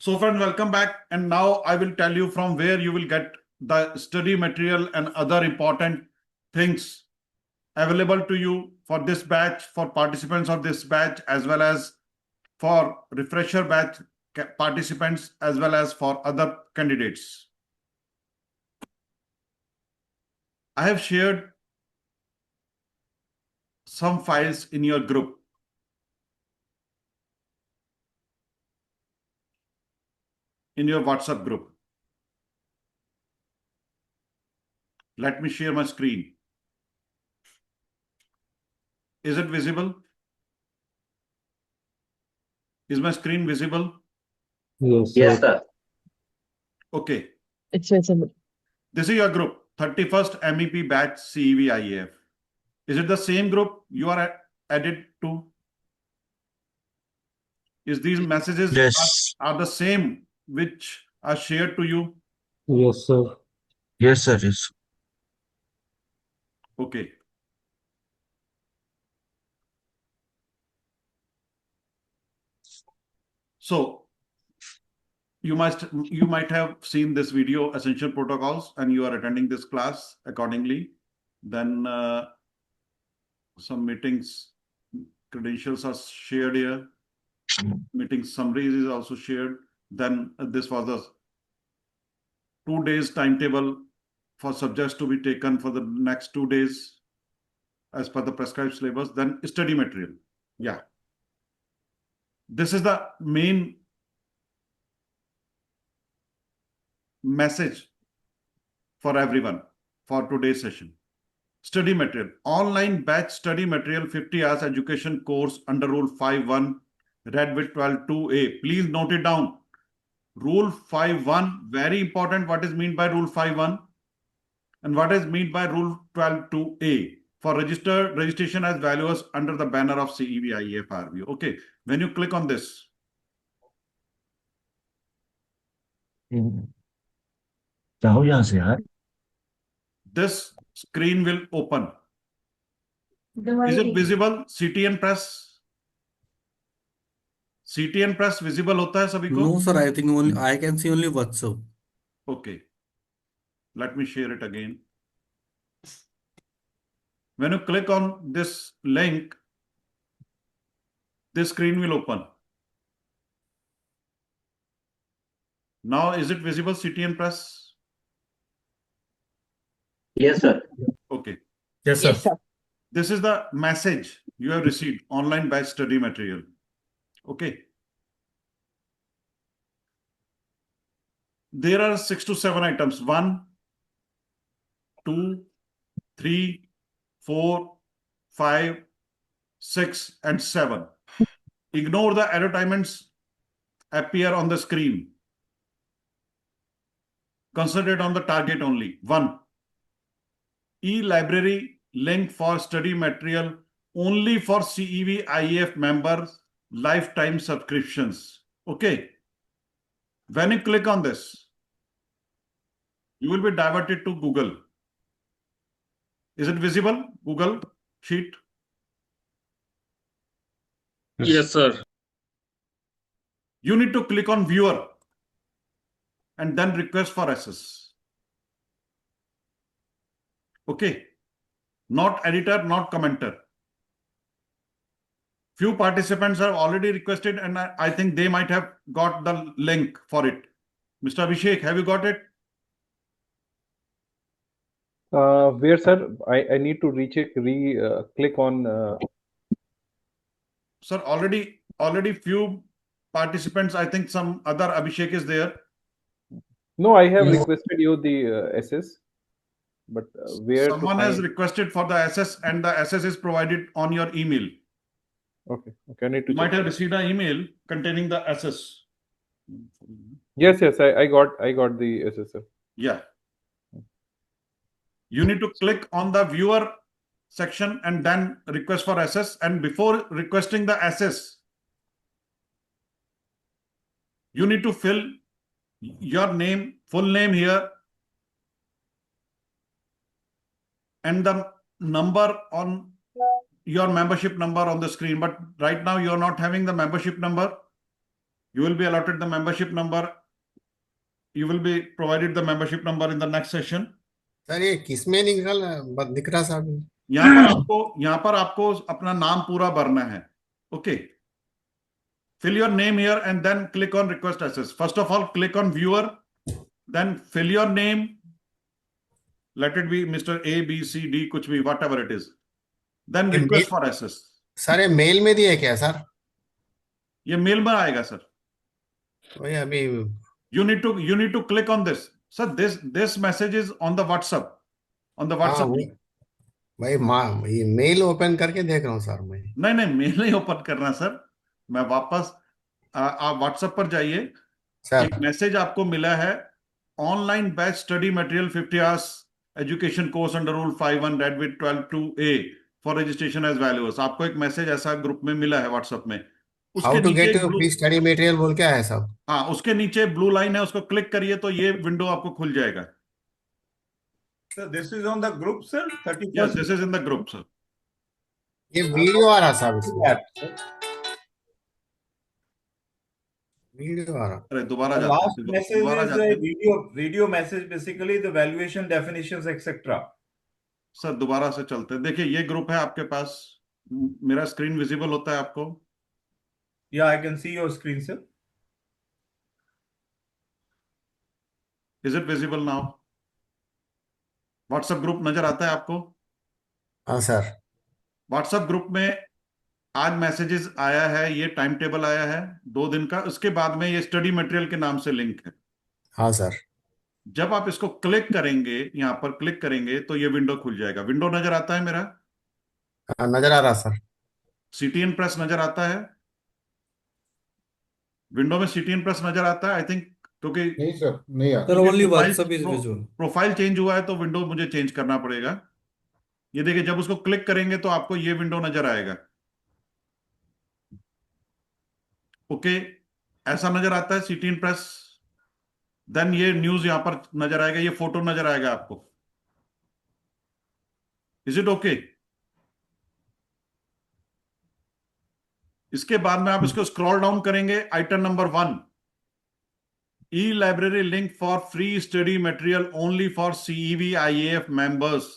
So friends, welcome back. And now I will tell you from where you will get the study material and other important things available to you for this batch, for participants of this batch, as well as for refresher batch participants, as well as for other candidates. I have shared some files in your group. In your WhatsApp group. Let me share my screen. Is it visible? Is my screen visible? Yes, Yes, sir. sir. Okay. It's visible. This is your group, 31st MEP batch CEV IAF. Is it the same group you are added to? Is these messages Yes. are the same which are shared to you? Yes, sir. Yes, sir. Yes. Okay. So you might have seen this video, essential protocols, and you are attending this class accordingly. Then some meetings credentials are shared here. Meeting summaries is also shared. Then this was the 2 days timetable for subjects to be taken for the next 2 days as per the prescribed syllabus. Then study material. Yeah. This is the main message for everyone for today's session. Study material. Online batch study material 50 hours education course under Rule 5.1 read with 12.2a. Please note it down. Rule 5.1, very important. What is meant by Rule 5.1 and what is meant by Rule 12.2a for registration as valuers under the banner of CEV IAF RVO. Okay, when you click on this, जाओ यहाँ से यार. this screen will open. Is it visible? CTN press? CTN press visible होता है सभी को? No, sir. I think only I can see only WhatsApp. Okay. Let me share it again. When you click on this link, this screen will open. Now, is it visible, CTN press? Yes, sir. Okay. Yes, sir. Yes, sir. This is the message you have received, online batch study material. Okay. There are 6 to 7 items. 1, 2, 3, 4, 5, 6, and 7. Ignore the advertisements appear on the screen. Concentrate on the target only. 1. E-library link for study material only for CEV IAF members, lifetime subscriptions. Okay. When you click on this, you will be diverted to Google. Is it visible? Google Sheet? Yes, sir. You need to click on viewer and then request for access. Okay. Not editor, not commenter. Few participants have already requested and I think they might have got the link for it. Mr. Abhishek, have you got it? Where, sir? I need to recheck, click on. Sir, already few participants, I think some other Abhishek is there. No, I have requested you the SS, but where Someone to has find? requested for the SS and the SS is provided on your email. Okay, I need to You might check. have received an email containing the SS. Yes, I got the SS, sir. Yeah. You need to click on the viewer section and then request for SS. And before requesting the SS, you need to fill your name, full name here, and the number on your membership number on the screen. But right now you are not having the membership number. You will be allotted the membership number. You will be provided the membership number in the next session. Sir ये किसमें निकल दिख रहा साहब? यहाँ पर आपको अपना नाम पूरा भरना है. Okay. Fill your name here and then click on request access. First of all, click on viewer, then fill your name. Let it be Mr. A, B, C, D, कुछ भी, whatever it is. Then ये request for access. Sir ये mail में दिया क्या sir? ये mail में आएगा सर. वही अभी You need to click on this. Sir, this message is on the WhatsApp. On the हाँ WhatsApp. भाई ये मेल ओपन करके देख रहा हूँ सर मैं. नहीं मेल नहीं ओपन करना सर. मैं वापस आप व्हाट्सएप पर जाइए. सर एक मैसेज आपको मिला है, online batch study material 50 hours education course under rule 5-1 read with 12-2A for registration as valuers. आपको एक मैसेज ऐसा ग्रुप में मिला है व्हाट्सएप में. हाउ उसके टू नीचे गेट एक फ्री स्टडी मटेरियल बोल के आया सब. हाँ, उसके नीचे ब्लू लाइन है, उसको क्लिक करिए तो ये विंडो आपको खुल जाएगा. So this is on the group, sir. Yes, 31st. this is in the group, sir. ये वीडियो आ रहा साहब इसमें. वीडियो आ रहा. अरे दोबारा The जाते last हैं, message दोबारा is जाते a हैं. video message, basically the valuation definitions, etc. Sir दोबारा से चलते हैं. देखिए ये ग्रुप है आपके पास. मेरा स्क्रीन विजिबल होता है आपको? Yeah, I can see your screen, sir. Is it visible now? WhatsApp group नजर आता है आपको? हाँ सर. व्हाट्सएप ग्रुप में आज मैसेजेस आया है, ये टाइम टेबल आया है 2 दिन का. उसके बाद में ये स्टडी मटेरियल के नाम से लिंक है. हाँ सर. जब आप इसको क्लिक करेंगे, यहां पर क्लिक करेंगे तो ये विंडो खुल जाएगा. विंडो नजर आता है मेरा? हाँ नजर आ रहा सर. CTN प्रेस नजर आता है? विंडो में CTN प्रेस नजर आता है आई थिंक, क्योंकि नहीं सर, नहीं आता. Sir, only profile WhatsApp is visible. Profile change हुआ है तो विंडो मुझे चेंज करना पड़ेगा. ये देखिए जब उसको क्लिक करेंगे तो आपको ये विंडो नजर आएगा. ओके, ऐसा नजर आता है CTN प्रेस. देन ये न्यूज यहां पर नजर आएगा, ये फोटो नजर आएगा आपको. Is it okay? इसके बाद में आप इसको स्क्रॉल डाउन करेंगे, item number 1, e library link for free study material only for CEV IAF members.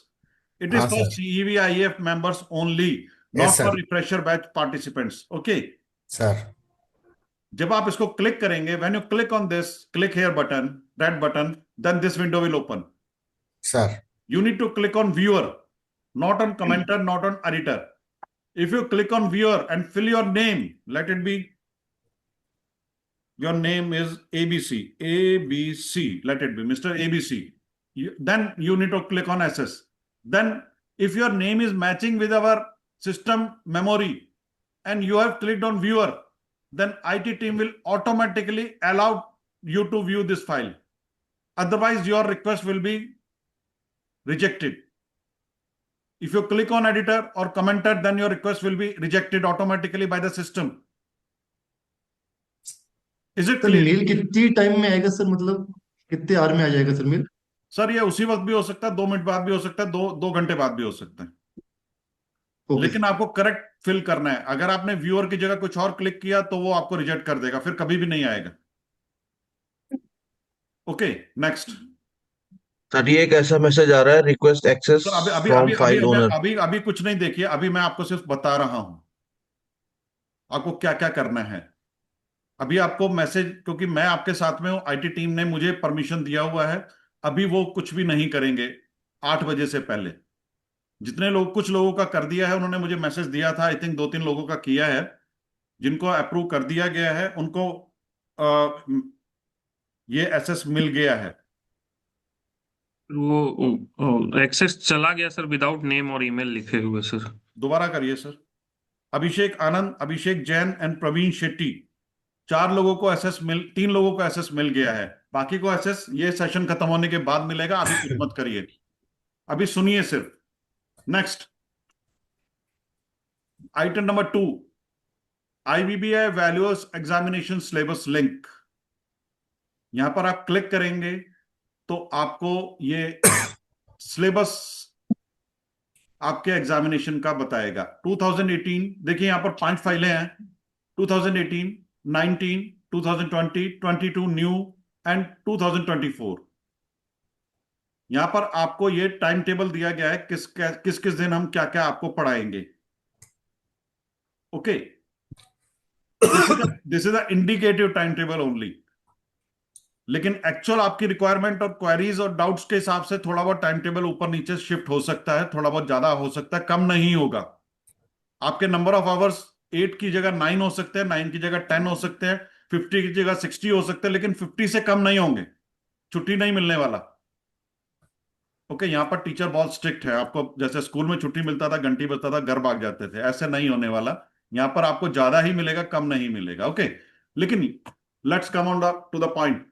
It is हाँ, for sir. CEV IAF members only, not Yes, sir. For refresher batch participants. Okay, sir. जब आप इसको click करेंगे, when you click on this click here button, red button, then this window will open. Sir. You need to click on viewer, not on commenter, not on editor. If you click on viewer and fill your name, let it be, your name is ABC, let it be Mr. ABC. Then you need to click on access. Then if your name is matching with our system memory and you have clicked on viewer, then IT team will automatically allow you to view this file. Otherwise, your request will be rejected. If you click on editor or commenter, then your request will be rejected automatically by the system. Is it sir clear? Mail कितनी time में आएगा sir, मतलब कितने our में आ जाएगा sir mail? Sir ये उसी वक्त भी हो सकता है, 2 मिनट बाद भी हो सकता है, 2 घंटे बाद भी हो सकता है. ओके. लेकिन आपको करेक्ट फिल करना है. अगर आपने व्यूअर की जगह कुछ और क्लिक किया तो वो आपको रिजेक्ट कर देगा, फिर कभी भी नहीं आएगा. Okay, next. सर ये एक ऐसा मैसेज आ रहा है, रिक्वेस्ट एक्सेस तो अभी अभी फ्रॉम अभी फाइल अभी ओनर. अभी अभी कुछ नहीं देखिए, अभी मैं आपको सिर्फ बता रहा हूं आपको क्या क्या करना है. अभी आपको मैसेज, क्योंकि मैं आपके साथ में हूं, IT टीम ने मुझे परमिशन दिया हुआ है, अभी वो कुछ भी नहीं करेंगे 8 बजे से पहले. जितने लोग, कुछ लोगों का कर दिया है, उन्होंने मुझे मैसेज दिया था, आई थिंक 2-3 लोगों का किया है. जिनको अप्रूव कर दिया गया है उनको ये एक्सेस मिल गया है. वो एक्सेस चला गया सर, विदाउट नेम और ईमेल लिखे हुए सर. दोबारा करिए सर. अभिषेक आनंद, अभिषेक जैन एंड प्रवीण शेट्टी, 3 लोगों को एक्सेस मिल गया है. बाकी को एक्सेस ये सेशन खत्म होने के बाद मिलेगा. अभी कुछ मत करिए, अभी सुनिए सिर्फ. Next, item number 2, IBBI valuers examination syllabus link. यहां पर आप क्लिक करेंगे तो आपको ये सिलेबस आपके एग्जामिनेशन का बताएगा. 2018, देखिए यहां पर 5 फाइलें हैं, 2018, 19, 2020, 22 न्यू एंड 2024। यहां पर आपको ये टाइम टेबल दिया गया है किस किस दिन हम क्या क्या आपको पढ़ाएंगे। Okay, this is a indicative time table only, लेकिन एक्चुअल आपकी रिक्वायरमेंट और क्वेरीज और डाउट्स के हिसाब से थोड़ा बहुत टाइम टेबल ऊपर नीचे शिफ्ट हो सकता है, थोड़ा बहुत ज्यादा हो सकता है, कम नहीं होगा। आपके नंबर ऑफ आवर्स 8 की जगह 9 हो सकते हैं, 9 की जगह 10 हो सकते हैं, 50 की जगह 60 हो सकते हैं, लेकिन 50 से कम नहीं होंगे। छुट्टी नहीं मिलने वाला। ओके, यहाँ पर टीचर बहुत स्ट्रिक्ट है। आपको जैसे स्कूल में छुट्टी मिलता था, घंटी बजता था, घर भाग जाते थे, ऐसे नहीं होने वाला। यहाँ पर आपको ज्यादा ही मिलेगा, कम नहीं मिलेगा। ओके, लेकिन let's come on to the point.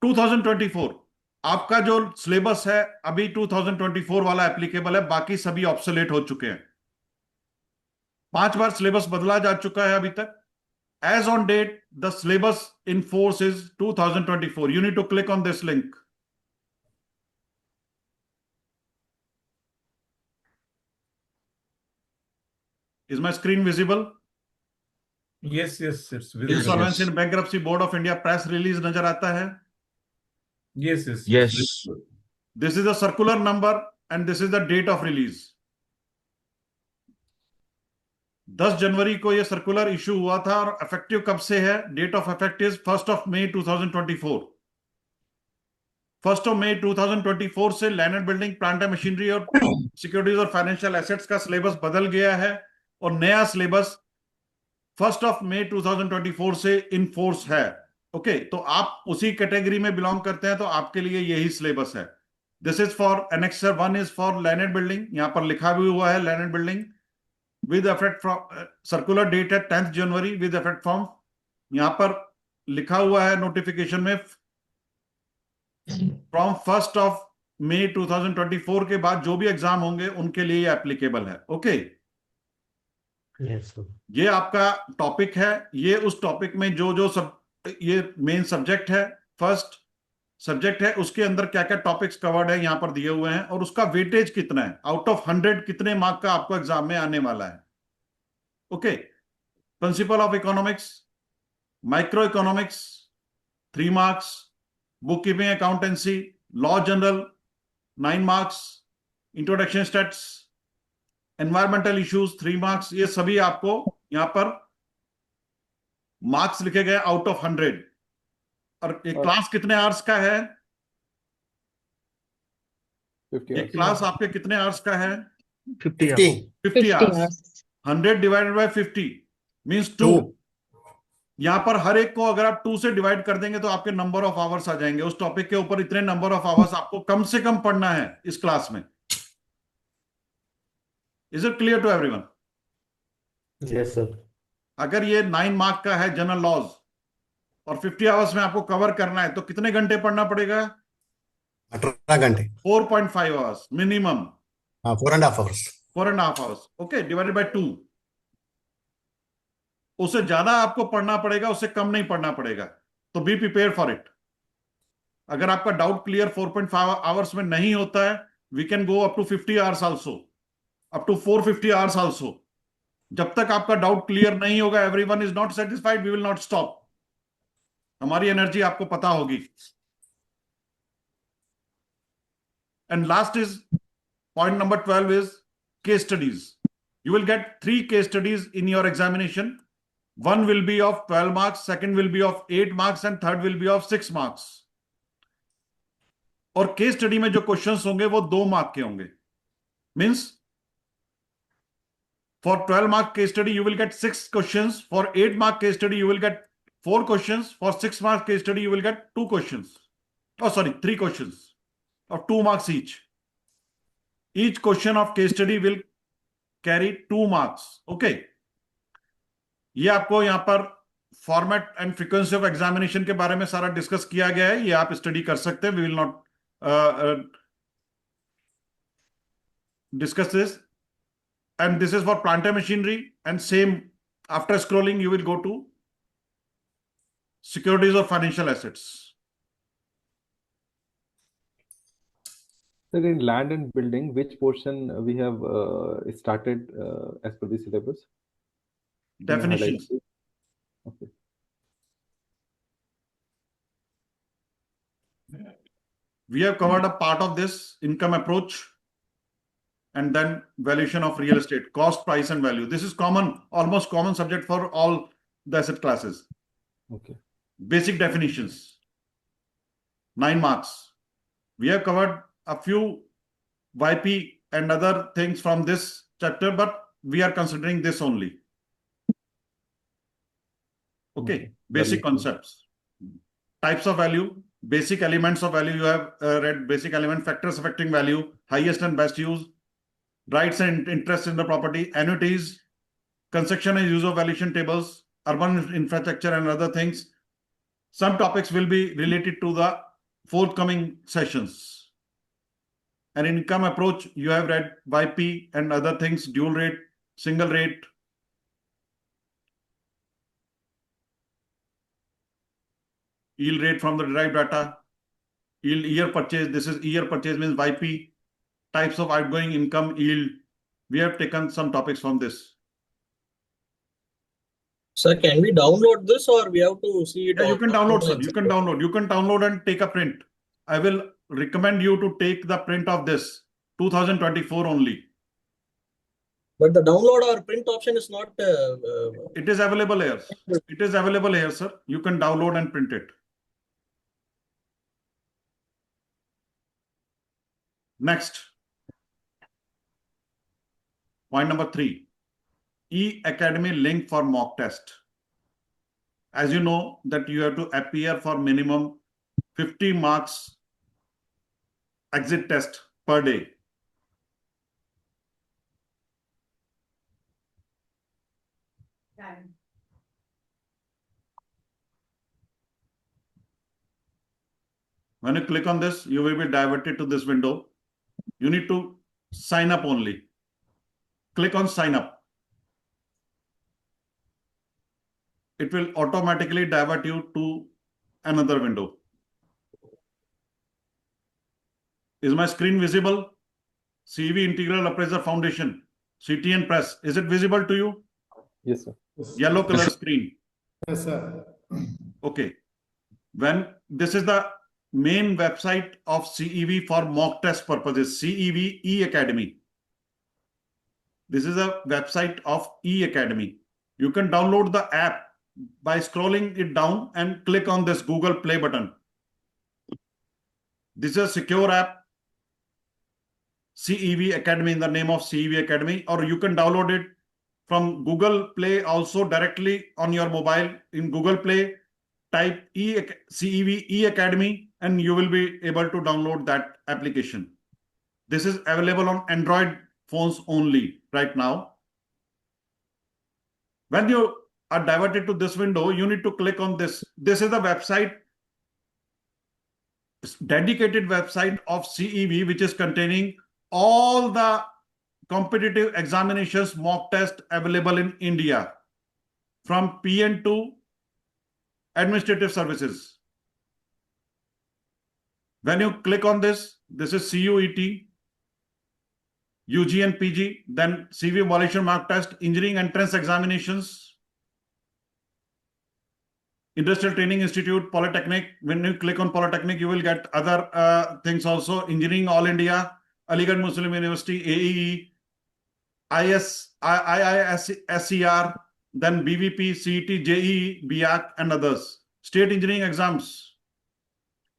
2024 आपका जो सिलेबस है अभी 2024 वाला एप्लीकेबल है, बाकी सभी ऑब्सोलेट हो चुके हैं। 5 बार सिलेबस बदला जा चुका है अभी तक। As on date the syllabus in force is 2024। You need to click on this link. Is my screen visible? Yes, yes, it's visible. Insolvency in bankruptcy board of India press release नजर आता है? Yes, yes, Yes. visible. This is a circular number and this is the date of release. 10 जनवरी को यह circular issue हुआ था और effective कब से है? डेट ऑफ इफेक्ट इज 1 मई 2024। 1 मई 2024 से land building, plant and machinery और सिक्योरिटीज और फाइनेंशियल एसेट्स का सिलेबस बदल गया है और नया सिलेबस 1 मई 2024 से इन फोर्स है। ओके, तो आप उसी कैटेगरी में बिलोंग करते हैं, तो आपके लिए यही सिलेबस है। This is for annexure 1 is for land building. यहां पर लिखा भी हुआ है land building with effect from circular debt है 10 जनवरी विद इफेक्ट फ्रॉम, यहां पर लिखा हुआ है नोटिफिकेशन में फ्रॉम 1 मई 2024 के बाद जो भी एग्जाम होंगे उनके लिए ये एप्लीकेबल है। Okay, yes sir. ये आपका टॉपिक है। ये उस टॉपिक में जो सब ये मेन सब्जेक्ट है, फर्स्ट सब्जेक्ट है, उसके अंदर क्या क्या टॉपिक्स कवर्ड है यहां पर दिए हुए हैं और उसका वेटेज कितना है, आउट ऑफ 100 कितने मार्क का आपको एग्जाम में आने वाला है। Okay, principle of economics, micro economics 3 marks, book keeping accountancy, law general 9 marks, introduction stats, environmental issues 3 marks. ये सभी आपको यहां पर मार्क्स लिखे गए आउट ऑफ 100। और एक क्लास कितने आवर्स का है? 50 एक hours. क्लास आपके कितने आवर्स का है? 50 50 आवर्स। 100 divided by 50 means 2। यहां पर हर एक को अगर आप 2 से डिवाइड कर देंगे तो आपके नंबर ऑफ आवर्स आ जाएंगे। उस टॉपिक के ऊपर इतने नंबर ऑफ आवर्स आपको कम से कम पढ़ना है इस क्लास में। Is it clear to everyone? Yes sir. अगर ये 9 मार्क का है जनरल लॉज और 50 आवर्स में आपको कवर करना है तो कितने घंटे पढ़ना पड़ेगा? 18 घंटे। 4.5 आवर्स मिनिमम। हाँ, 4.5 hours. 4.5 hours. Okay, divided by 2। उससे ज्यादा आपको पढ़ना पड़ेगा, उससे कम नहीं पढ़ना पड़ेगा। तो बी प्रिपेयर फॉर इट। अगर आपका डाउट क्लियर 4.5 आवर्स में नहीं होता है, we can go up to 50 hours also, up to 450 hours also. जब तक आपका डाउट क्लियर नहीं होगा, everyone is not satisfied, we will not stop. हमारी एनर्जी आपको पता होगी। And last is point number 12 is case studies. You will get 3 case studies in your examination. One will be of 12 marks, second will be of 8 marks, and third will be of 6 marks. और case study में जो questions होंगे वो 2 mark के होंगे। Means for 12 mark case study you will get 6 questions, for 8 mark case study you will get 4 questions, for 6 mark case study you will get 2 questions. Oh sorry, 3 questions of 2 marks each. Each question of case study will carry 2 marks. Okay, ये आपको यहां पर format and frequency of examination के बारे में सारा discuss किया गया है, ये आप स्टडी कर सकते हैं। We will not discuss this and this is for plant and machinery and same after scrolling you will go to securities और financial assets. Sir, in land and building, which portion we have started as per the syllabus? Can you highlight Definitions. it? Okay. We have covered a part of this income approach and then valuation of real estate, cost, price, and value. This is common, almost common subject for all the asset classes. Okay. Basic definitions, 9 marks. We have covered a few YP and other things from this chapter, but we are considering this only. Okay, basic concepts. Types of value, basic elements of value. You have read basic element, factors affecting value, highest and best use, rights and interest in the property, annuities, construction and use of valuation tables, urban infrastructure and other things. Some topics will be related to the forthcoming sessions. An income approach, you have read YP and other things, dual rate, single rate. Yield rate from the derived data. Yield year purchase, this is year purchase means YP. Types of outgoing income yield. We have taken some topics from this. Sir, can we download this or we have to see it Yeah, you on- can download, sir. online? You can download. You can download and take a print. I will recommend you to take the print of this 2024 only. But the download or print option is not. It is available here. It is available here, sir. You can download and print it. Next. Point number 3. E-Academy link for mock test. As you know that you have to appear for minimum 50 marks exit test per day. When you click on this, you will be diverted to this window. You need to sign up only. Click on sign up. It will automatically divert you to another window. Is my screen visible? CV Integral Appraiser Foundation, CTN Press. Is it visible to you? Yes, sir. Yellow color screen. Yes, sir. Okay. When this is the main website of CEV for mock test purposes, CEV E-Academy. This is a website of E-Academy. You can download the app by scrolling it down and click on this Google Play button. This is a secure app, CEV Academy, in the name of CEV Academy, or you can download it from Google Play also directly on your mobile. In Google Play, type CEV E-Academy and you will be able to download that application. This is available on Android phones only right now. When you are diverted to this window, you need to click on this. This is the website, dedicated website of CEV, which is containing all the competitive examinations mock test available in India, from PN to administrative services. When you click on this, this is CUET, UG and PG, then CV evaluation mock test, engineering entrance examinations, Industrial Training Institute, Polytechnic. When you click on Polytechnic, you will get other things also. Engineering All India, Aligarh Muslim University, AEE, IISCR, then BVP, CET, JEE, BIAC, and others. State engineering exams.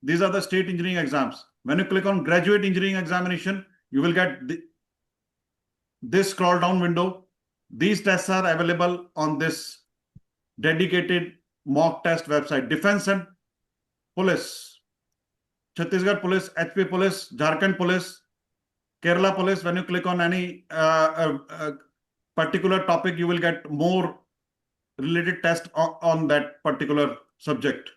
These are the state engineering exams. When you click on graduate engineering examination, you will get this scroll down window. These tests are available on this dedicated mock test website. Defense and Police, Chhattisgarh Police, HP Police, Jharkhand Police, Kerala Police. When you click on any particular topic, you will get more related test on that particular subject.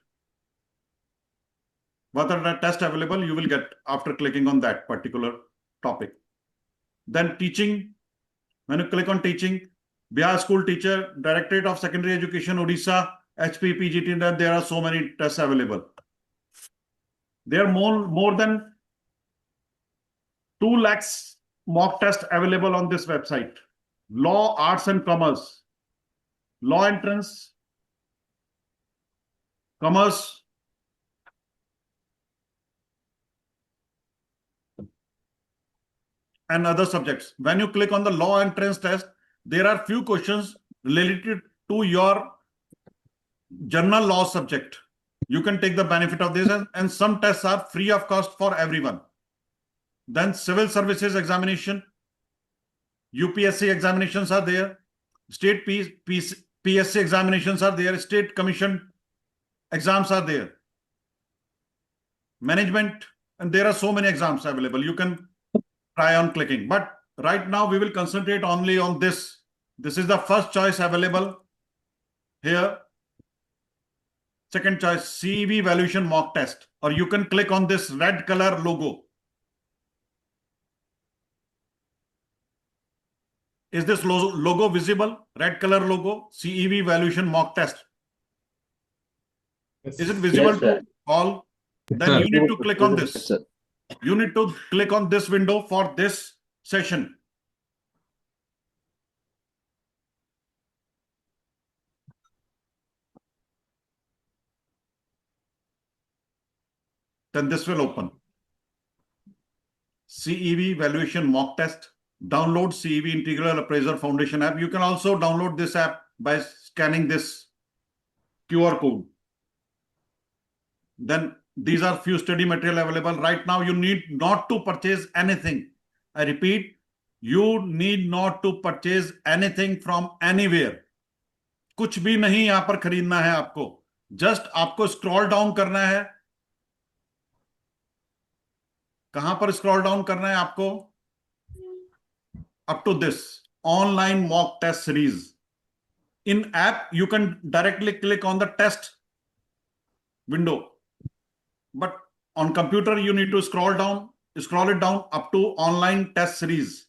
What are the tests available, you will get after clicking on that particular topic. Then teaching. When you click on teaching, Bihar School Teacher, Directorate of Secondary Education, Odisha, HP, PGT, then there are so many tests available. There are more than 2 lakhs mock tests available on this website. Law, Arts and Commerce, Law Entrance, Commerce, and other subjects. When you click on the law entrance test, there are few questions related to your general law subject. You can take the benefit of this, and some tests are free of cost for everyone. Then civil services examination, UPSC examinations are there, state PSC examinations are there, state commission exams are there, management, and there are so many exams available. You can try on clicking, but right now we will concentrate only on this. This is the first choice available here. Second choice, CEV valuation mock test, or you can click on this red color logo. Is this logo visible? Red color logo, CEV valuation mock test. Is it visible to all? Then you need to click on this. You need to click on this window for this session. Then this will open. CEV valuation mock test. Download CEV Integral Appraiser Foundation app. You can also download this app by scanning this QR code. Then these are few study material available. Right now, you need not to purchase anything. I repeat, you need not to purchase anything from anywhere. कुछ भी नहीं यहां पर खरीदना है आपको. Just आपको scroll down करना है. कहां पर scroll down करना है आपको? Up to this online mock test series. In app, you can directly click on the test window. But on computer, you need to scroll it down up to online test series.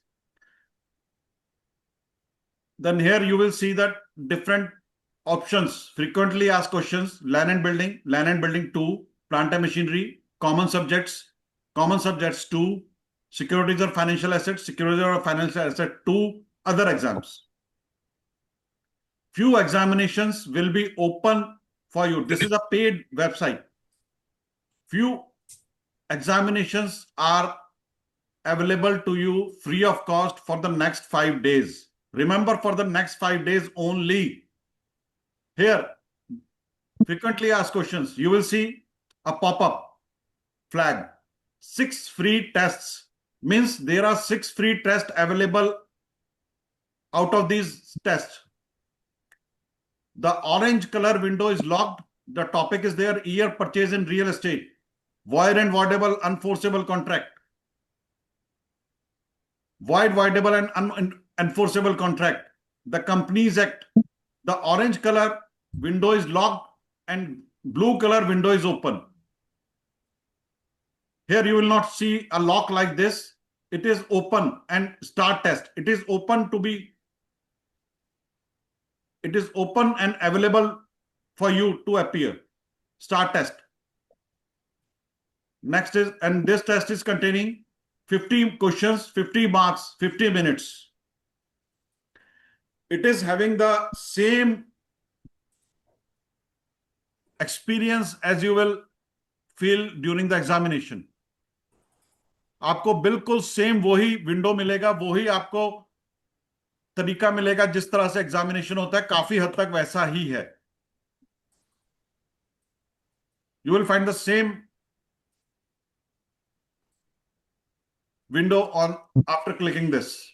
Then here you will see that different options, frequently asked questions, land and building 2, plant and machinery, common subjects 2, securities or financial assets, securities or financial asset 2, other exams. Few examinations will be open for you. This is a paid website. Few examinations are available to you free of cost for the next 5 days. Remember, for the next 5 days only. Here, frequently asked questions, you will see a pop-up flag. 6 free tests means there are 6 free tests available out of these tests. The orange color window is locked. The topic is there, year purchase in real estate, void and voidable unenforceable contract. Void, voidable and unenforceable contract. The Companies Act. The orange color window is locked and blue color window is open. Here you will not see a lock like this. It is open and start test. It is open and available for you to appear. Start test. Next is, and this test is containing 50 questions, 50 marks, 50 minutes. It is having the same experience as you will feel during the examination. आपको बिल्कुल same वही window मिलेगा, वही आपको तरीका मिलेगा जिस तरह से एग्जामिनेशन होता है, काफी हद तक वैसा ही है. You will find the same window on after clicking this.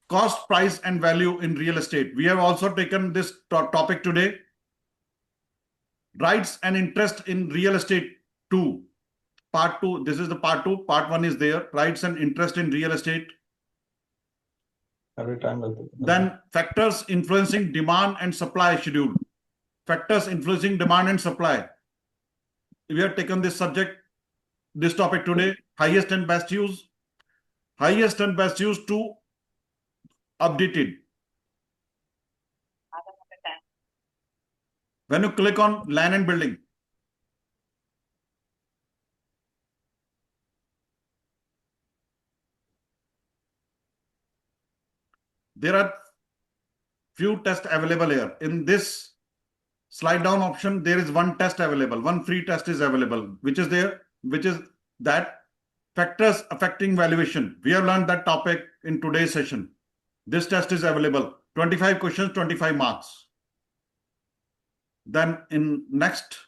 Cost, price, and value in real estate. We have also taken this topic today. Rights and interest in real estate 2. Part 2. This is the part 2. Part 1 is there. Rights and interest in real estate. Every time. Then factors influencing demand and supply schedule. Factors influencing demand and supply. We have taken this topic today. Highest and best use. Highest and best use 2 updated. When you click on land and building, there are few tests available here. In this slide down option, there is one test available. One free test is available, which is there, which is that Factors affecting valuation. We have learned that topic in today's session. This test is available. 25 questions, 25 marks. Then in next,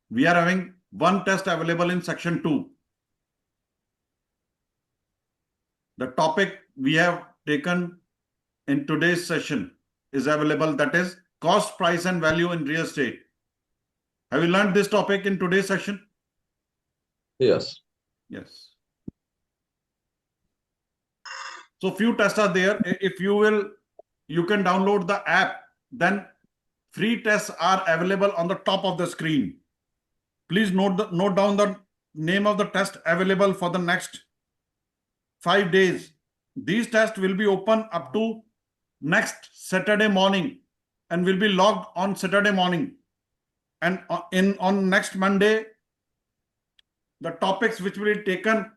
we are having one test available in section 2. The topic we have taken in today's session is available, that is cost, price and value in real estate. Have you learned this topic in today's session? Yes. Yes. So few tests are there. If you will, you can download the app. Then free tests are available on the top of the screen. Please note down the name of the test available for the next 5 days. These tests will be open up to next Saturday morning and will be logged on Saturday morning. And on next Monday, the topics which will be taken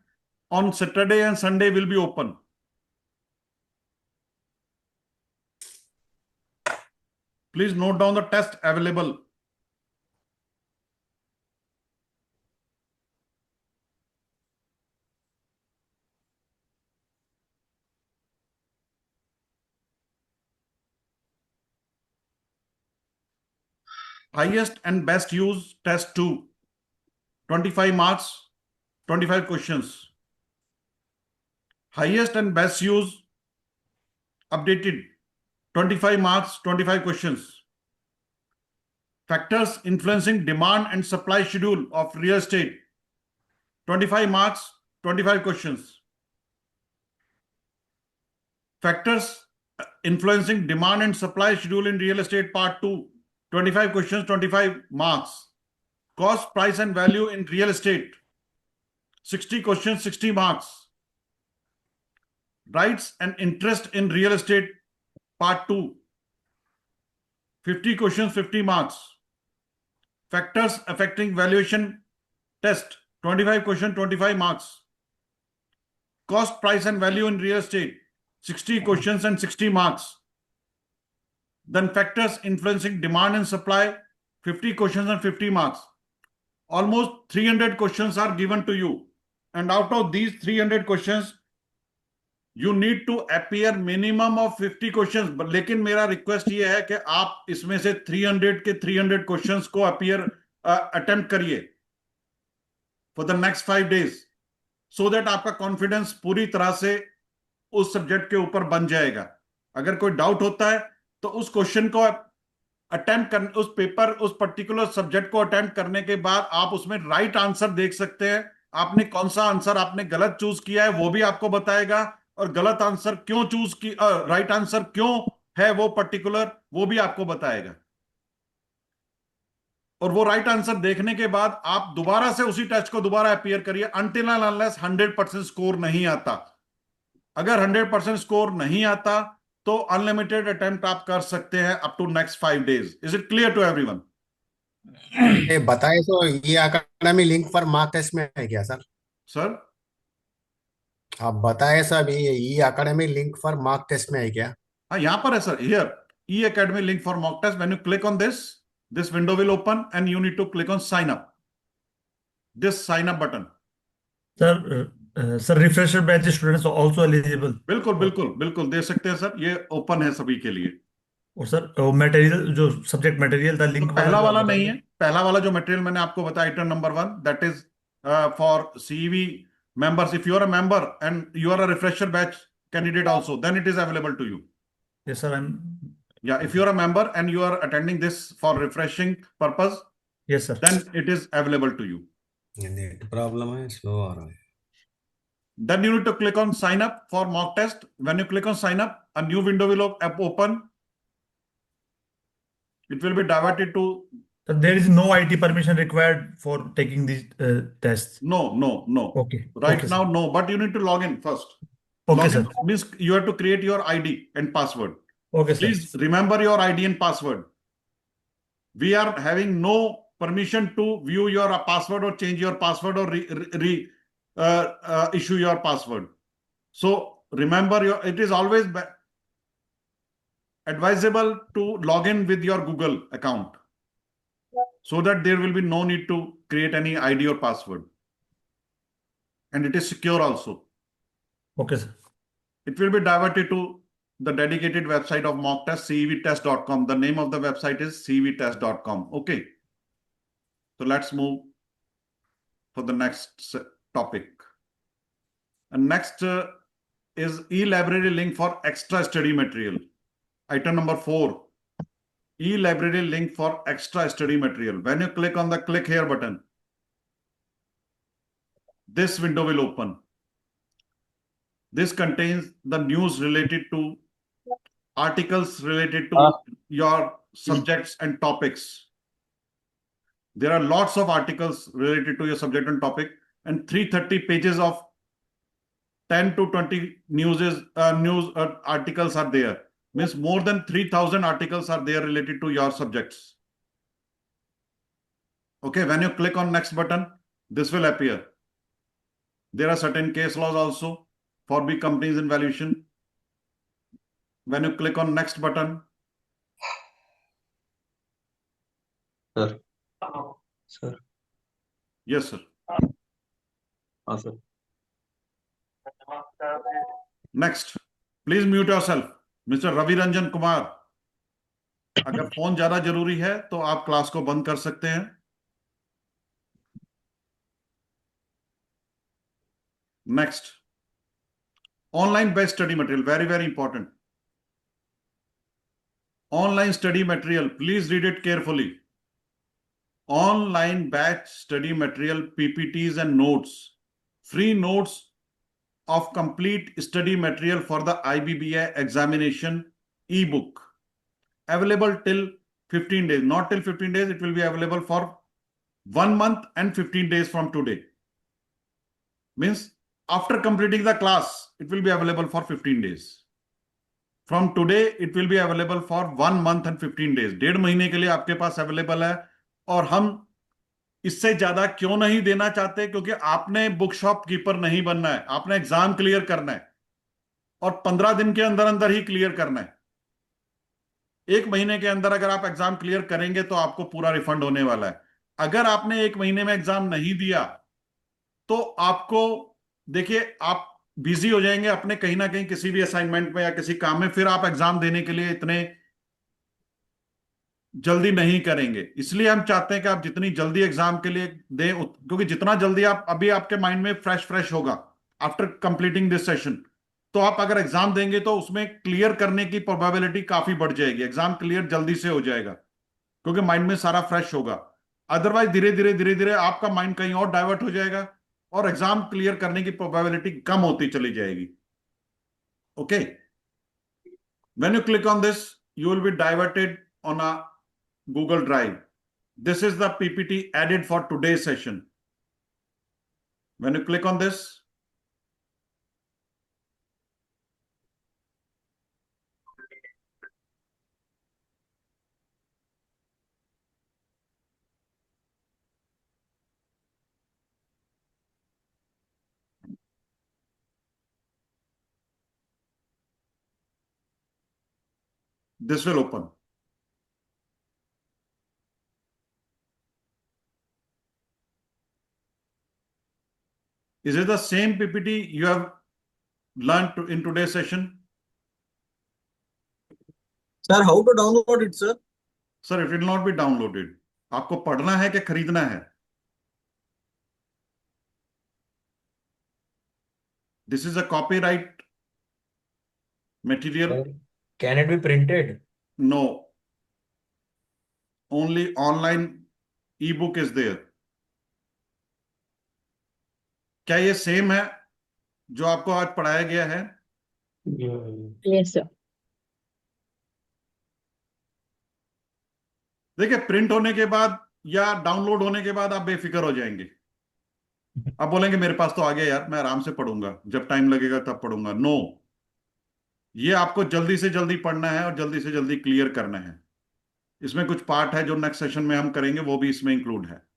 on Saturday and Sunday will be open. Please note down the test available. Highest and best use test 2. 25 marks, 25 questions. Highest and best use updated. 25 marks, 25 questions. Factors influencing demand and supply schedule of real estate. 25 marks, 25 questions. Factors influencing demand and supply schedule in real estate part 2. 25 questions, 25 marks. Cost, price and value in real estate. 60 questions, 60 marks. Rights and interest in real estate part 2. 50 questions, 50 marks. Factors affecting valuation test. 25 questions, 25 marks. Cost, price and value in real estate. 60 questions and 60 marks. Then factors influencing demand and supply. 50 questions and 50 marks. Almost 300 questions are given to you. And out of these 300 questions, you need to appear minimum of 50 questions. But लेकिन मेरा request ये है कि आप इसमें से 300 के 300 questions को appear attempt करिए for the next 5 days, so that आपका confidence पूरी तरह से उस subject के ऊपर बन जाएगा. अगर कोई doubt होता है तो उस क्वेश्चन को अटेम्प्ट करने, उस पेपर, उस पर्टिकुलर सब्जेक्ट को अटेम्प्ट करने के बाद आप उसमें राइट आंसर देख सकते हैं. आपने कौन सा आंसर आपने गलत चूज किया है वो भी आपको बताएगा, और गलत आंसर क्यों चूज की, राइट आंसर क्यों है वो पर्टिकुलर, वो भी आपको बताएगा. और वो राइट आंसर देखने के बाद आप दोबारा से उसी टेस्ट को दोबारा अपीयर करिए अनटिल एंड अनलेस 100% स्कोर नहीं आता. अगर 100% स्कोर नहीं आता तो अनलिमिटेड अटेम्प्ट आप कर सकते हैं up to next 5 days. Is it clear to everyone? ये बताए तो ये एकेडमी लिंक पर मार्क टेस्ट में है क्या सर? सर आप बताए सब ये academy link for mark test में है क्या? हाँ, यहाँ पर है sir. Here e academy link for mock test. When you click on this window will open and you need to click on sign up. This sign up button. Sir refresher batch students also eligible? बिल्कुल बिल्कुल बिल्कुल दे सकते हैं sir. ये open है सभी के लिए. और सर मटेरियल जो सब्जेक्ट मटेरियल था लिंक पहला वाला नहीं है. पहला वाला जो मटेरियल मैंने आपको बताया item number 1, that is for CV members. If you are a member and you are a refresher batch candidate also, then it is available to you. Yes sir, yeah, if you are a member and you are attending this for refreshing purpose, yes sir, then it is available to you. Net problem है, slow आ रहा है. Then you need to click on sign up for mock test. When you click on sign up, a new window will open. It will be diverted to. So there is no IT permission required for taking these tests. No. Okay. Right okay, now, sir. no. But you need to log in first. Okay, log sir. in means you have to create your ID and password. Okay, sir. Please remember your ID and password. We are having no permission to view your password or change your password or issue your password. So remember it is always advisable to log in with your Google account, so that there will be no need to create any ID or password. and it is secure also. Okay, sir. It will be diverted to the dedicated website of mock test, cevtest.com. The name of the website is cevtest.com. Okay. So let's move for the next topic. And next is e-library link for extra study material. Item number 4, e-library link for extra study material. When you click on the click here button, this window will open. This contains the news related to articles related to your subjects and topics. There are lots of articles related to your subject and topic, and 330 pages of 10 to 20 news articles are there. Means more than 3,000 articles are there related to your subjects. Okay, when you click on next button, this will appear. There are certain case laws also for big companies in valuation. When you click on next button, Sir. Sir. yes, sir. Sir. Next, please mute yourself. Mr. Ravi Ranjan Kumar. अगर phone ज्यादा जरूरी है तो आप class को बंद कर सकते हैं. Next, online based study material, very, very important. Online study material, please read it carefully. Online batch study material, PPTs and notes, free notes of complete study material for the IBBI examination ebook, available till 15 days, not till 15 days, it will be available for 1 month and 15 days from today. Means after completing the class, it will be available for 15 days. From today, it will be available for 1 month and 15 days. 1.5 महीने के लिए आपके पास available है, और हम इससे ज्यादा क्यों नहीं देना चाहते? क्योंकि आपने बुक शॉप कीपर नहीं बनना है, आपने एग्जाम क्लियर करना है, और 15 दिन के अंदर अंदर ही क्लियर करना है. 1 महीने के अंदर अगर आप एग्जाम क्लियर करेंगे तो आपको पूरा रिफंड होने वाला है. अगर आपने 1 महीने में एग्जाम नहीं दिया तो आपको, देखिए, आप बिजी हो जाएंगे अपने कहीं ना कहीं किसी भी असाइनमेंट में या किसी काम में, फिर आप एग्जाम देने के लिए इतने जल्दी नहीं करेंगे. इसलिए हम चाहते हैं कि आप जितनी जल्दी एग्जाम के लिए दें, क्योंकि जितना जल्दी आप, अभी आपके माइंड में फ्रेश होगा आफ्टर कंप्लीटिंग दिस सेशन, तो आप अगर एग्जाम देंगे तो उसमें क्लियर करने की प्रोबेबिलिटी काफी बढ़ जाएगी. एग्जाम क्लियर जल्दी से हो जाएगा क्योंकि माइंड में सारा फ्रेश होगा. अदरवाइज धीरे धीरे आपका माइंड कहीं और डाइवर्ट हो जाएगा और एग्जाम क्लियर करने की प्रोबेबिलिटी कम होती चली जाएगी. Okay, when you click on this, you will be diverted on a Google Drive. This is the PPT added for today's session. When you click on this, this will open. Is it the same PPT you have learned in today's session? Sir, how to download it, sir? Sir, it will not be downloaded. आपको पढ़ना है कि खरीदना है? This is a copyright material. Can it be printed? No. Only online ebook is there. क्या ये same है जो आपको आज पढ़ाया गया है? Yes, sir. देखिए, प्रिंट होने के बाद या डाउनलोड होने के बाद आप बेफिक्र हो जाएंगे. आप बोलेंगे मेरे पास तो आ गया यार, मैं आराम से पढ़ूंगा, जब टाइम लगेगा तब पढ़ूंगा. नो, ये आपको जल्दी से जल्दी पढ़ना है और जल्दी से जल्दी क्लियर करना है. इसमें कुछ पार्ट है जो नेक्स्ट सेशन में हम करेंगे, वो भी इसमें इंक्लूड है.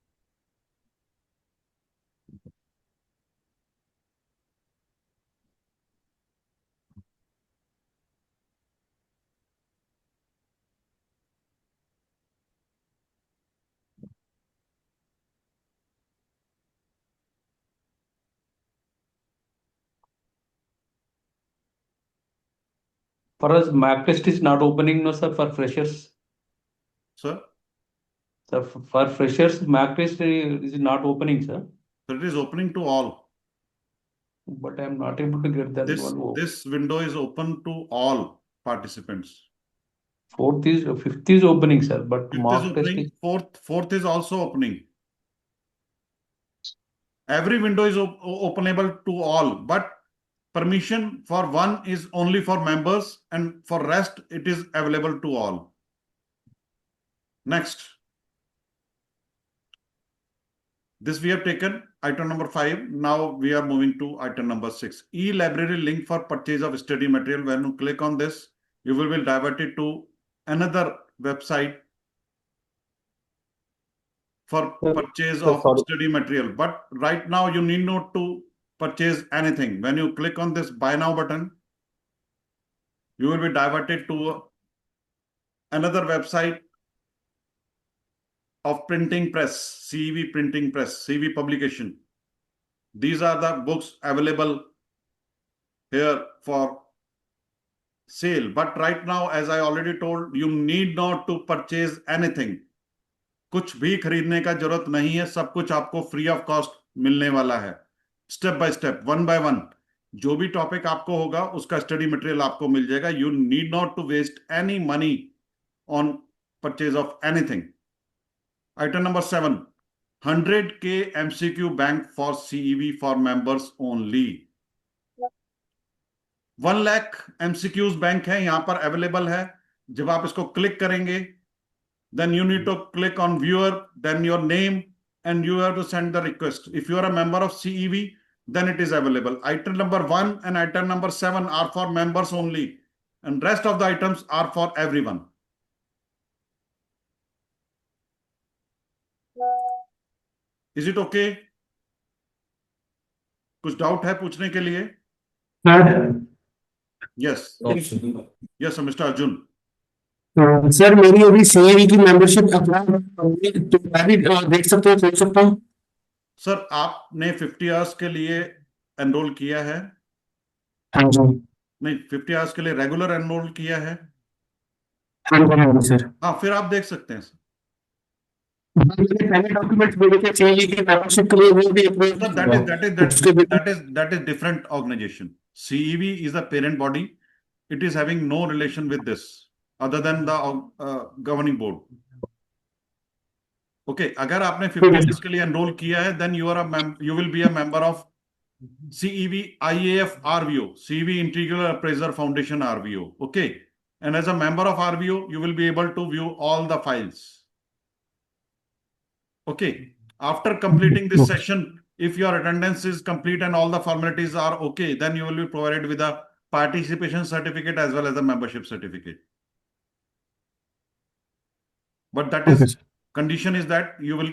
For us, mock test is not opening, no, sir, for freshers. Sir, Sir, for freshers, mock test is not opening, sir. so it is opening to all. But I'm not able to get that This one. this window is open to all participants. Fifth is opening, sir, but Fifth is mock test opening. is Fourth is also opening. Every window is openable to all, but permission for one is only for members, and for rest it is available to all. Next. This we have taken item number 5. Now we are moving to item number 6. E-library link for purchase of study material. When you click on this, you will be diverted to another website for purchase of study material. But right now you need not to purchase anything. When you click on this buy now button, you will be diverted to another website of printing press, CEV printing press, CEV publication. These are the books available here for sale. But right now, as I already told, you need not to purchase anything. कुछ भी खरीदने का जरूरत नहीं है, सब कुछ आपको फ्री ऑफ कॉस्ट मिलने वाला है. Step by step, one by one, जो भी टॉपिक आपको होगा उसका स्टडी मटेरियल आपको मिल जाएगा. You need not to waste any money on purchase of anything. Item number 7, 100K MCQ bank for CEV for members only. 1 lakh MCQs bank है, यहां पर अवेलेबल है. जब आप इसको क्लिक करेंगे, then you need to click on viewer, then your name, and you have to send the request. If you are a member of CEV, then it is available. Item number 1 and item number 7 are for members only, and rest of the items are for everyone. Is it okay? कुछ doubt है पूछने के लिए? Yes. Yes, Mr. Arjun. Sir मेरी अभी सीएवी की membership तो मैं भी देख सकता हूँ, खोल सकता हूँ? सर आपने 50 आवर्स के लिए एनरोल किया है? हाँ जी. नहीं, 50 आवर्स के लिए रेगुलर एनरोल किया है? हाँ सर. हाँ, फिर आप देख सकते हैं सर. पहले डॉक्यूमेंट्स भेजे सीएवी की मेंबरशिप के लिए, वो भी that is different organization. CEV is a parent body. It is having no relation with this other than the governing board. Okay, अगर आपने 50 days के लिए एनरोल किया है, then you will be a member of CEV IAF RVO, CEV Integral Appraiser Foundation RVO. Okay, and as a member of RVO, you will be able to view all the files. Okay, after completing this session, if your attendance is complete and all the formalities are okay, then you will be provided with a participation certificate as well as a membership certificate. But that is condition is that you will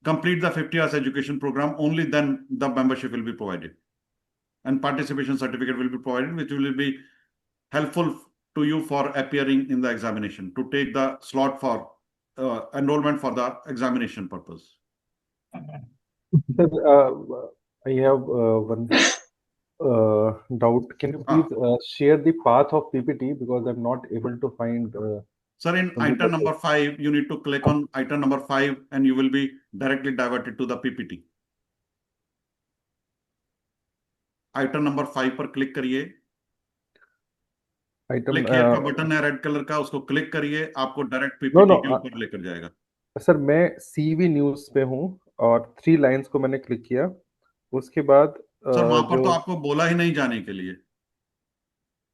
complete the 50 hours education program, only then the membership will be provided and participation certificate will be provided, which will be helpful to you for appearing in the examination, to take the slot for enrollment for the examination purpose. Sir, I have one doubt. Can you please share the path of PPT, because I'm not able to find. Sir, in item number 5, you need to click on item number 5 and you will be directly diverted to the PPT. Item number 5 पर click करिए. Click here का button है red colour का, उसको click करिए, आपको direct PPT के ऊपर लेकर जाएगा. सर मैं सीवी न्यूज पे हूँ और 3 लाइंस को मैंने क्लिक किया, उसके बाद सर वहां पर तो आपको बोला ही नहीं जाने के लिए.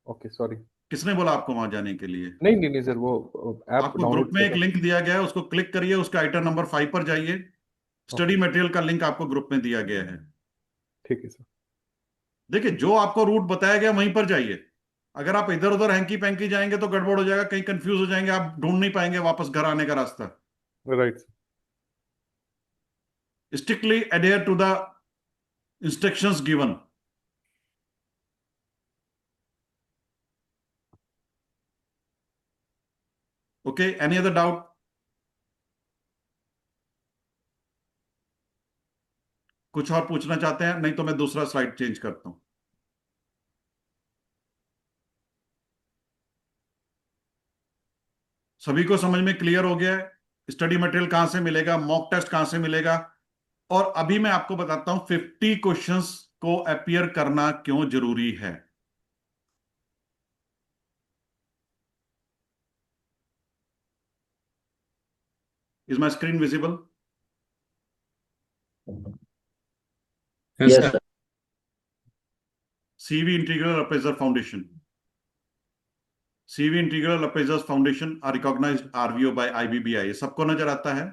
Okay sorry. किसने बोला आपको वहां जाने के लिए? नहीं सर, वो ऐप आपको ग्रुप में एक लिंक दिया गया है, उसको क्लिक करिए, उसका आइटम नंबर 5 पर जाइए. स्टडी मटेरियल का लिंक आपको ग्रुप में दिया गया है. ठीक है सर. देखिए, जो आपको रूट बताया गया वहीं पर जाइए. अगर आप इधर उधर हैंकी पैंकी जाएंगे तो गड़बड़ हो जाएगा, कहीं कंफ्यूज हो जाएंगे, आप ढूंढ नहीं पाएंगे वापस घर आने का रास्ता. Right. Strictly adhere to the instructions given. Okay, any other doubt? कुछ और पूछना चाहते हैं? नहीं तो मैं दूसरा स्लाइड चेंज करता हूं. सभी को समझ में क्लियर हो गया है? स्टडी मटेरियल कहां से मिलेगा, मॉक टेस्ट कहां से मिलेगा, और अभी मैं आपको बताता हूं 50 क्वेश्चंस को अपीयर करना क्यों जरूरी है। Is my screen visible? Yes, sir. CV Integral Appraiser Foundation. CV Integral Appraisers Foundation are recognized RVO by IBBI. ये सबको नजर आता है?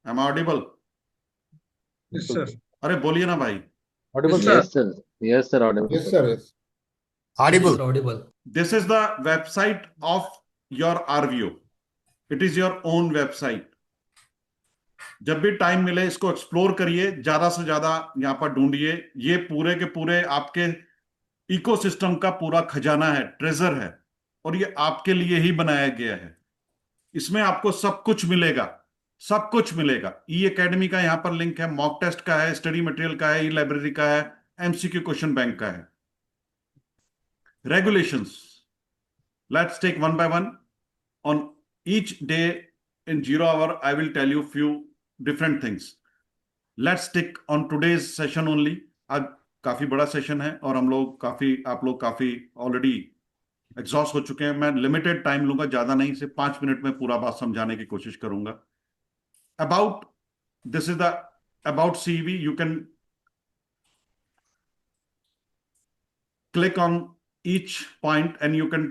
Am I audible? Yes, sir. अरे बोलिए ना भाई। Audible, Yes, sir. Yes, sir. Audible. Yes, sir. Yes. Audible. Audible. This is the website of your RVO. It is your own website. जब भी टाइम मिले इसको एक्सप्लोर करिए, ज्यादा से ज्यादा यहाँ पर ढूंढिए। ये पूरे के पूरे आपके इकोसिस्टम का पूरा खजाना है, ट्रेजर है, और ये आपके लिए ही बनाया गया है। इसमें आपको सब कुछ मिलेगा, सब कुछ मिलेगा। ई एकेडमी का यहाँ पर लिंक है, मॉक टेस्ट का है, स्टडी मटेरियल का है, ई लाइब्रेरी का है, एमसीक्यू क्वेश्चन बैंक का है। Regulations. Let's take one by one. On each day in 0 hour, I will tell you few different things. Let's stick on today's session only. आज काफी बड़ा सेशन है और आप लोग काफी ऑलरेडी एग्जॉस्ट हो चुके हैं। मैं लिमिटेड टाइम लूंगा, ज्यादा नहीं, सिर्फ 5 मिनट में पूरा बात समझाने की कोशिश करूंगा। This is the about CV. You can click on each point and you can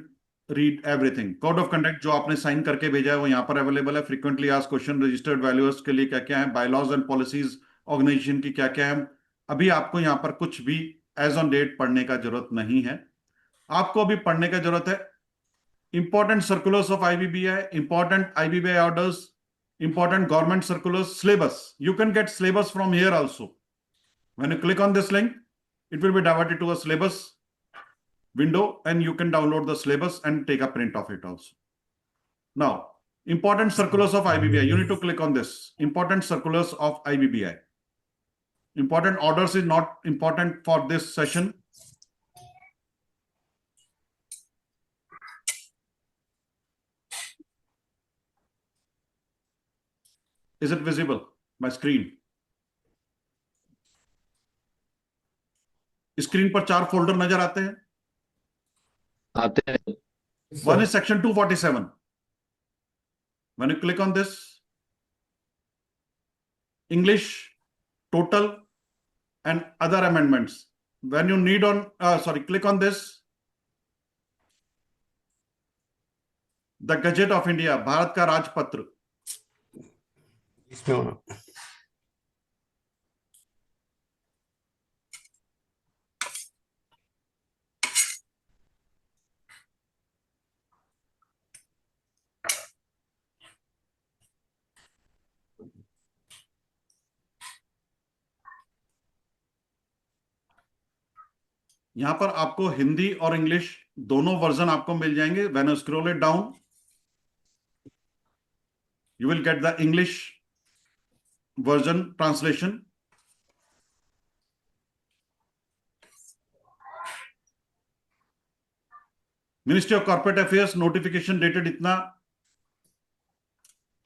read everything. Code of conduct जो आपने साइन करके भेजा है वो यहाँ पर अवेलेबल है। Frequently asked question, registered valuers के लिए क्या क्या है, बायलॉज एंड पॉलिसीज ऑर्गेनाइजेशन की क्या क्या है। अभी आपको यहाँ पर कुछ भी एज ऑन डेट पढ़ने का जरूरत नहीं है। आपको अभी पढ़ने का जरूरत है important circulars of IBBI, important IBBI orders, important government circulars, syllabus. You can get syllabus from here also. When you click on this link, it will be diverted to a syllabus window and you can download the syllabus and take a print of it also. Now, important circulars of IBBI. You need to click on this. Important circulars of IBBI. Important orders is not important for this session. Is it visible? My screen. Screen पर 4 folder नजर आते हैं। आते हैं। One is section 247. When you click on this, English, total, and other amendments. When you need on, click on this, the Gazette of India, Bharat का राजपत्र. इसमें होना। यहां पर आपको हिंदी और इंग्लिश दोनों वर्जन आपको मिल जाएंगे। When you scroll it down, you will get the English version translation. Ministry of Corporate Affairs notification dated itna.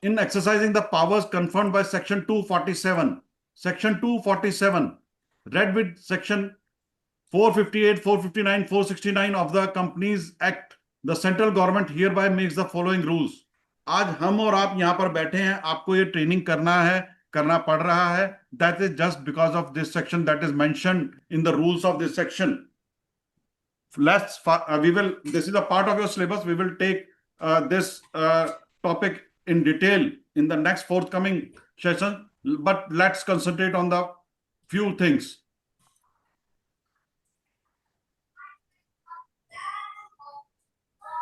In exercising the powers conferred by section 247, section 247 read with section 458, 459, 469 of the Companies Act, the central government hereby makes the following rules. आज हम और आप यहाँ पर बैठे हैं, आपको ये ट्रेनिंग करना पड़ रहा है। That is just because of this section that is mentioned in the rules of this section. This is a part of your syllabus. We will take this topic in detail in the next forthcoming session, but let's concentrate on the few things.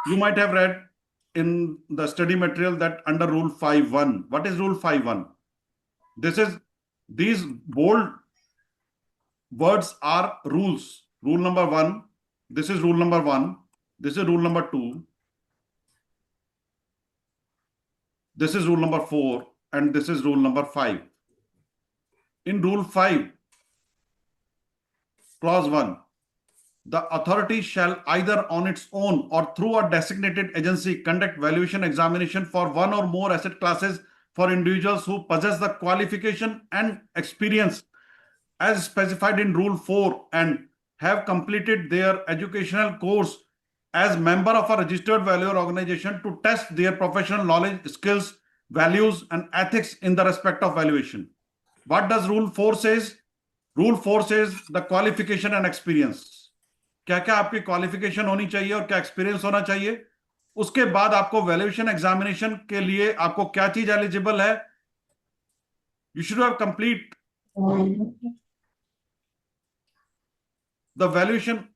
You might have read in the study material that under Rule 5.1. What is Rule 5.1? These bold words are rules. Rule number 1. This is rule number 1. This is rule number 2. This is rule number 4. And this is rule number 5. In Rule 5, Clause 1, the authority shall either on its own or through a designated agency conduct valuation examination for one or more asset classes for individuals who possess the qualification and experience as specified in Rule 4 and have completed their educational course as member of a registered valuer organization to test their professional knowledge, skills, values, and ethics in the respect of valuation. What does Rule 4 says? Rule 4 says the qualification and experience. क्या क्या आपकी qualification होनी चाहिए और क्या experience होना चाहिए. उसके बाद आपको वैल्यूएशन एग्जामिनेशन के लिए आपको क्या चीज एलिजिबल है. You should have complete the valuation,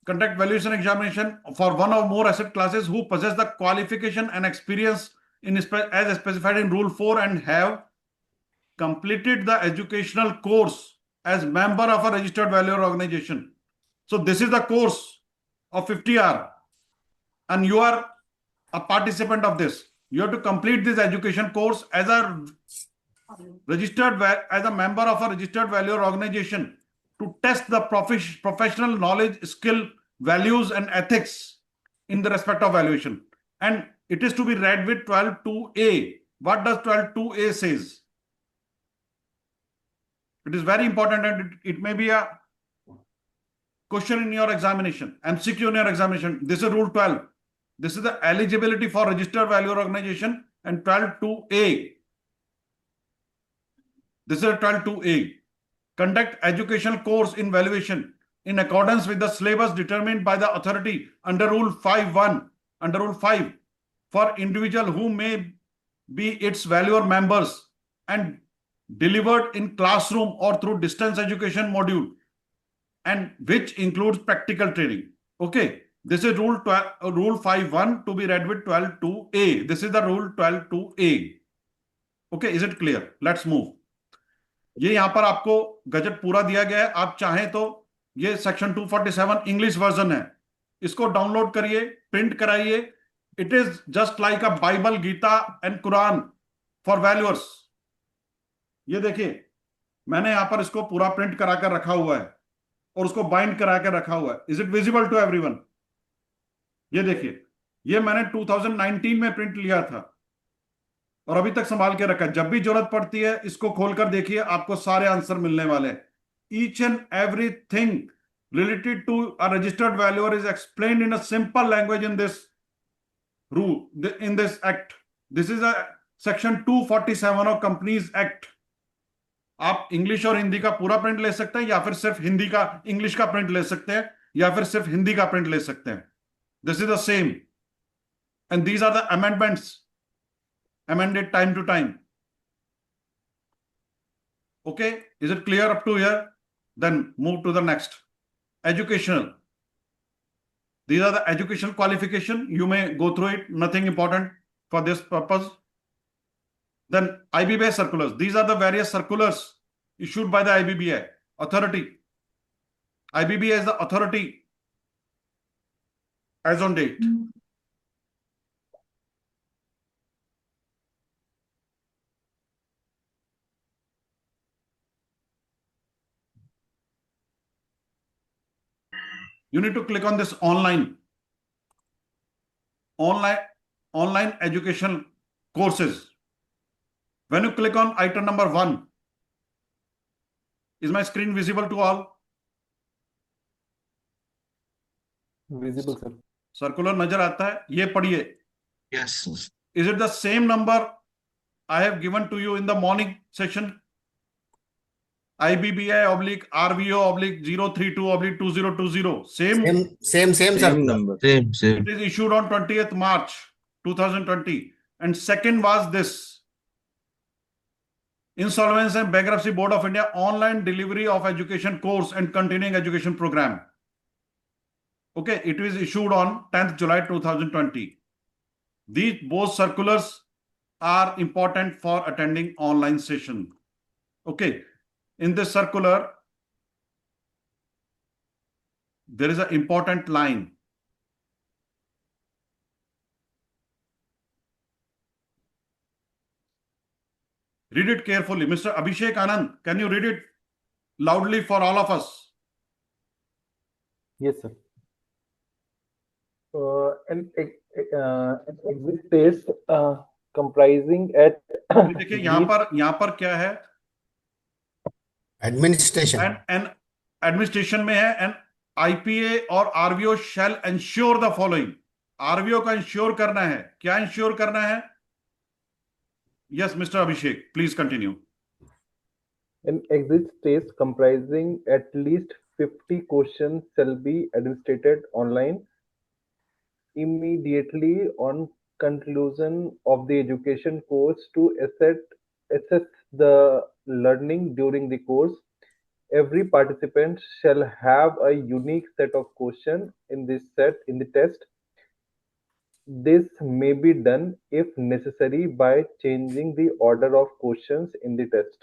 conduct valuation examination for one or more asset classes who possess the qualification and experience as specified in Rule 4 and have completed the educational course as member of a registered valuer organization. So this is the course of 50 hours and you are a participant of this. You have to complete this education course as a member of a registered valuer organization to test the professional knowledge, skill, values, and ethics in the respect of valuation. And it is to be read with 12.2a. What does 12.2a says? It is very important and it may be a question in your examination, MCQ in your examination. This is Rule 12. This is the eligibility for registered valuer organization and 12.2a. This is a 12.2a. Conduct educational course in valuation in accordance with the syllabus determined by the authority under Rule 5.1, under Rule 5 for individual who may be its valuer members and delivered in classroom or through distance education module and which includes practical training. Okay, this is Rule 5.1 to be read with 12.2a. This is the Rule 12.2a. Okay, is it clear? Let's move. ये यहां पर आपको gazette पूरा दिया गया है. आप चाहें तो ये सेक्शन 247 इंग्लिश वर्जन है, इसको डाउनलोड करिए, प्रिंट कराइए. It is just like a Bible, Gita and Quran for valuers. ये देखिए मैंने यहां पर इसको पूरा प्रिंट करा कर रखा हुआ है और उसको बाइंड करा कर रखा हुआ है. Is it visible to everyone? ये देखिए, ये मैंने 2019 में प्रिंट लिया था और अभी तक संभाल के रखा है. जब भी जरूरत पड़ती है इसको खोलकर देखिए, आपको सारे आंसर मिलने वाले हैं. Each and everything related to a registered valuer is explained in a simple language in this rule, in this act. This is a section 247 of Companies Act. आप इंग्लिश और हिंदी का पूरा प्रिंट ले सकते हैं या फिर सिर्फ हिंदी का, इंग्लिश का प्रिंट ले सकते हैं या फिर सिर्फ हिंदी का प्रिंट ले सकते हैं. This is the same and these are the amendments amended time to time. Okay, is it clear up to here? Then move to the next. Educational. These are the educational qualification. You may go through it, nothing important for this purpose. Then IBBI circulars. These are the various circulars issued by the IBBI authority. IBBI is the authority as on date. You need to click on this online education courses. When you click on item number 1, is my screen visible to all? Visible, sir. Circular nazar aata hai, ye padhiye. Yes. Is it the same number I have given to you in the morning session? IBBI/RVO/032/2020. Same sir. Number. Same. It is issued on 20th March 2020. And second was this. Insolvency and Bankruptcy Board of India online delivery of education course and continuing education program. Okay, it was issued on 10th July 2020. These both circulars are important for attending online session. Okay, in this circular, there is an important line. Read it carefully. Mr. Abhishek Anand, can you read it loudly for all of us? Yes, sir. An exit test comprising at अभी देखिए least यहाँ पर क्या है, administration and administration में है, and IPA और आरवीओ शैल ensure the following. आरवीओ का इंश्योर करना है, क्या इंश्योर करना है? Yes mister Abhishek, please continue. an exit test comprising at least 50 questions shall be administered online immediately on conclusion of the education course to assess the learning during the course. Every participant shall have a unique set of questions in the test. This may be done if necessary by changing the order of questions in the test.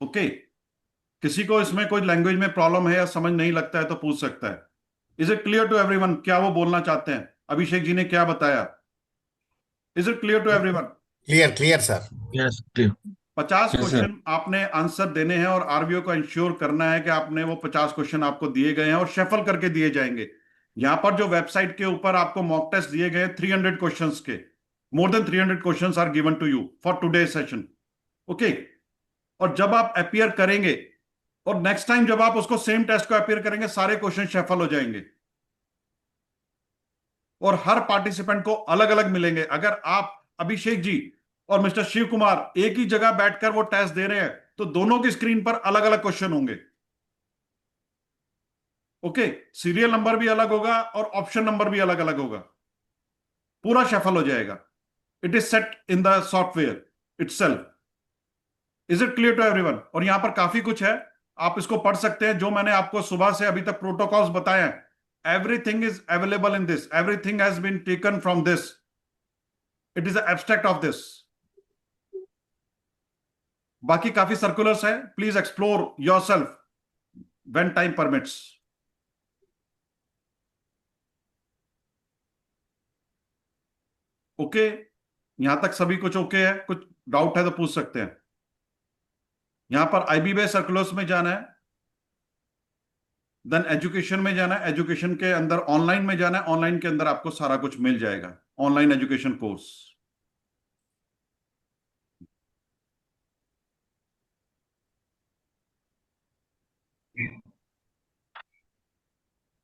Okay, किसी को इसमें कोई language में problem है या समझ नहीं लगता है तो पूछ सकता है। Is it clear to everyone क्या वो बोलना चाहते हैं? अभिषेक जी ने क्या बताया? Is it clear to everyone? Clear sir. Yes clear. 50 Yes, sir. Question आपने आंसर देने हैं और आरबीओ को इंश्योर करना है कि आपने वो 50 क्वेश्चन आपको दिए गए हैं और शेफल करके दिए जाएंगे। यहां पर जो वेबसाइट के ऊपर आपको मॉक टेस्ट दिए गए 300 क्वेश्चंस के, more than 300 questions are given to you for today session. Okay, और जब आप अपीयर करेंगे और नेक्स्ट टाइम जब आप उसको सेम टेस्ट को अपीयर करेंगे, सारे क्वेश्चन शेफल हो जाएंगे और हर पार्टिसिपेंट को अलग अलग मिलेंगे। अगर आप अभिषेक जी और मिस्टर शिव कुमार एक ही जगह बैठकर वो टेस्ट दे रहे हैं तो दोनों की स्क्रीन पर अलग अलग क्वेश्चन होंगे। ओके, सीरियल नंबर भी अलग होगा और ऑप्शन नंबर भी अलग अलग होगा, पूरा शफल हो जाएगा। It is set in the software itself. Is it clear to everyone? और यहां पर काफी कुछ है, आप इसको पढ़ सकते हैं। जो मैंने आपको सुबह से अभी तक प्रोटोकॉल्स बताए हैं, everything is available in this, everything has been taken from this, it is abstract of this. बाकी काफी सर्कुलर्स है, please explore yourself when time permits. Okay, यहां तक सभी कुछ ओके है? कुछ डाउट है तो पूछ सकते हैं। यहां पर आईबीबी सर्कुलर्स में जाना है, देन एजुकेशन में जाना है, एजुकेशन के अंदर ऑनलाइन में जाना है, ऑनलाइन के अंदर आपको सारा कुछ मिल जाएगा, online education course.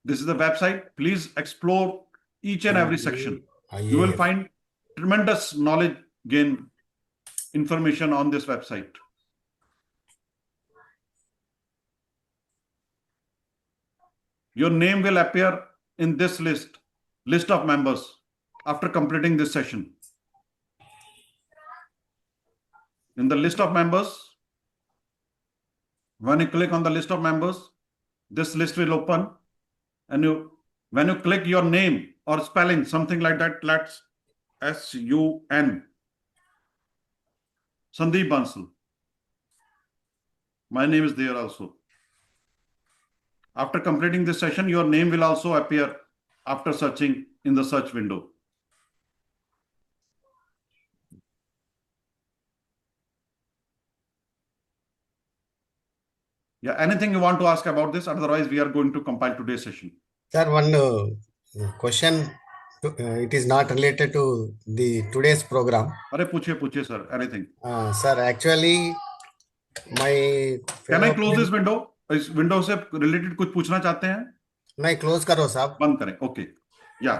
This is the website. Please explore each and every section. You will find tremendous knowledge gain information on this website. Your name will appear in this list of members after completing this session. In the list of members, when you click on the list of members, this list will open. And when you click your name or spelling, something like that, let's SUN, Sandeep Bansal. My name is there also. After completing this session, your name will also appear after searching in the search window. Yeah, anything you want to ask about this? Otherwise, we are going to compile today's session. Sir, one question. It is not related to the today's program. अरे पूछिए sir, anything. Sir, actually, my. Can I close this window? इस window से related कुछ पूछना चाहते हैं? नहीं, close करो साहब। बंद करें, ओके। या